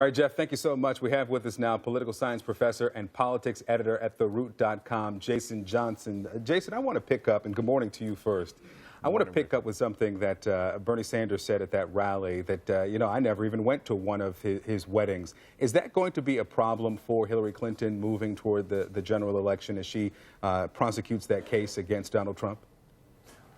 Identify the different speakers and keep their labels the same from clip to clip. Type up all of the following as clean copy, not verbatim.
Speaker 1: All right, Jeff, thank you so much. We have with us now political science professor and politics editor at TheRoot.com, Jason Johnson. Jason, I want to pick up, and good morning to you first. I want to pick up with something that Bernie Sanders said at that rally that, I never even went to one of his weddings. Is that going to be a problem for Hillary Clinton moving toward the general election as she prosecutes that case against Donald Trump?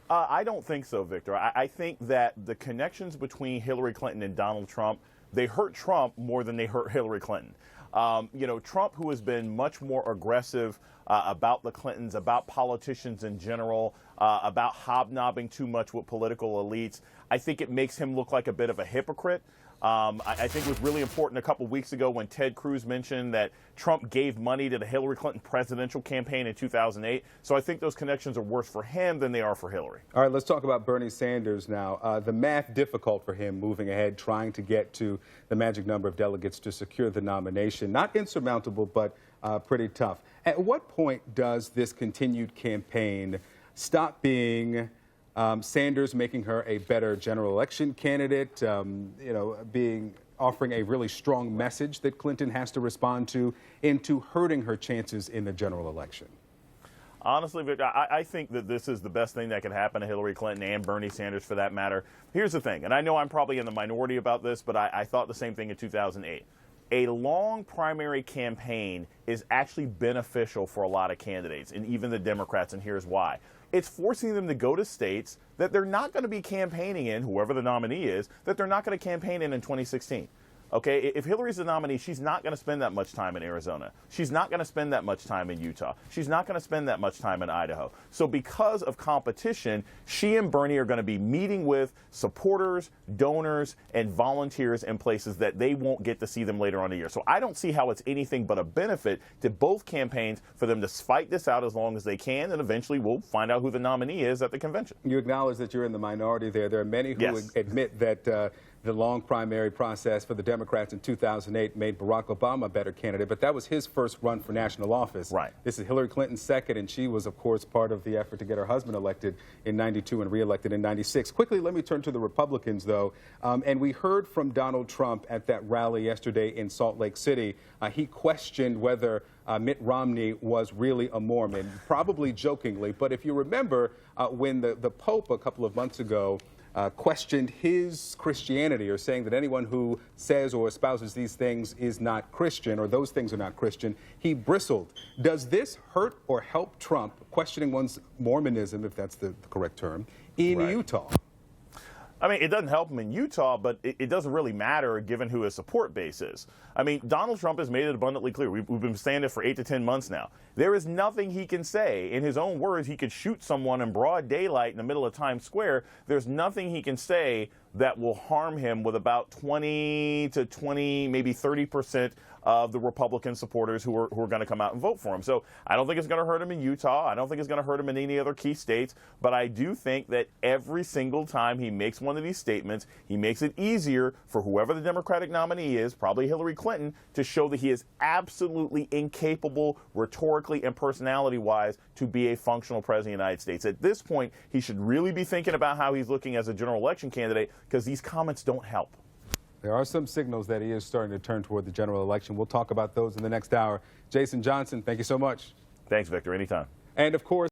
Speaker 2: I don't think so, Victor. I think that the connections between Hillary Clinton and Donald Trump, they hurt Trump more than they hurt Hillary Clinton. Trump, who has been much more aggressive about the Clintons, about politicians in general, about hobnobbing too much with political elites, I think it makes him look like a bit of a hypocrite. I think it was really important a couple weeks ago when Ted Cruz mentioned that Trump gave money to the Hillary Clinton presidential campaign in 2008. So I think those connections are worse for him than they are for Hillary.
Speaker 1: All right, let's talk about Bernie Sanders now. The math difficult for him moving ahead, trying to get to the magic number of delegates to secure the nomination. Not insurmountable, but pretty tough. At what point does this continued campaign stop being Sanders making her a better general election candidate, offering a really strong message that Clinton has to respond to, into hurting her chances in the general election?
Speaker 2: Honestly, Victor, I think that this is the best thing that can happen to Hillary Clinton and Bernie Sanders for that matter. Here's the thing, and I know I'm probably in the minority about this, but I thought the same thing in 2008. A long primary campaign is actually beneficial for a lot of candidates, and even the Democrats, and here's why. It's forcing them to go to states that they're not going to be campaigning in, whoever the nominee is, that they're not going to campaign in 2016. Okay, if Hillary's the nominee, she's not going to spend that much time in Arizona. She's not going to spend that much time in Utah. She's not going to spend that much time in Idaho. So because of competition, she and Bernie are going to be meeting with supporters, donors, and volunteers in places that they won't get to see them later on in the year. So I don't see how it's anything but a benefit to both campaigns for them to fight this out as long as they can, and eventually we'll find out who the nominee is at the convention.
Speaker 1: You acknowledge that you're in the minority there. There are many who admit that the long primary process for the Democrats in 2008 made Barack Obama a better candidate, but that was his first run for national office.
Speaker 2: Right.
Speaker 1: This is Hillary Clinton's second, and she was, of course, part of the effort to get her husband elected in '92 and reelected in '96. Quickly, let me turn to the Republicans, though, and we heard from Donald Trump at that rally yesterday in Salt Lake City. He questioned whether Mitt Romney was really a Mormon, probably jokingly, but if you remember when the Pope a couple of months ago questioned his Christianity, or saying that anyone who says or espouses these things is not Christian, or those things are not Christian, he bristled. Does this hurt or help Trump questioning one's Mormonism, if that's the correct term, in Utah?
Speaker 2: I mean, it doesn't help him in Utah, but it doesn't really matter given who his support base is. I mean, Donald Trump has made it abundantly clear. We've been saying it for 8 to 10 months now. There is nothing he can say. In his own words, he could shoot someone in broad daylight in the middle of Times Square. There's nothing he can say that will harm him with about 20 to 20, maybe 30% of the Republican supporters who are going to come out and vote for him. So I don't think it's going to hurt him in Utah. I don't think it's going to hurt him in any other key states. But I do think that every single time he makes one of these statements, he makes it easier for whoever the Democratic nominee is, probably Hillary Clinton, to show that he is absolutely incapable rhetorically and personality-wise to be a functional president of the United States. At this point, he should really be thinking about how he's looking as a general election candidate, because these comments don't help.
Speaker 1: There are some signals that he is starting to turn toward the general election. We'll talk about those in the next hour. Jason Johnson, thank you so much.
Speaker 2: Thanks, Victor. Anytime.
Speaker 1: And, of course,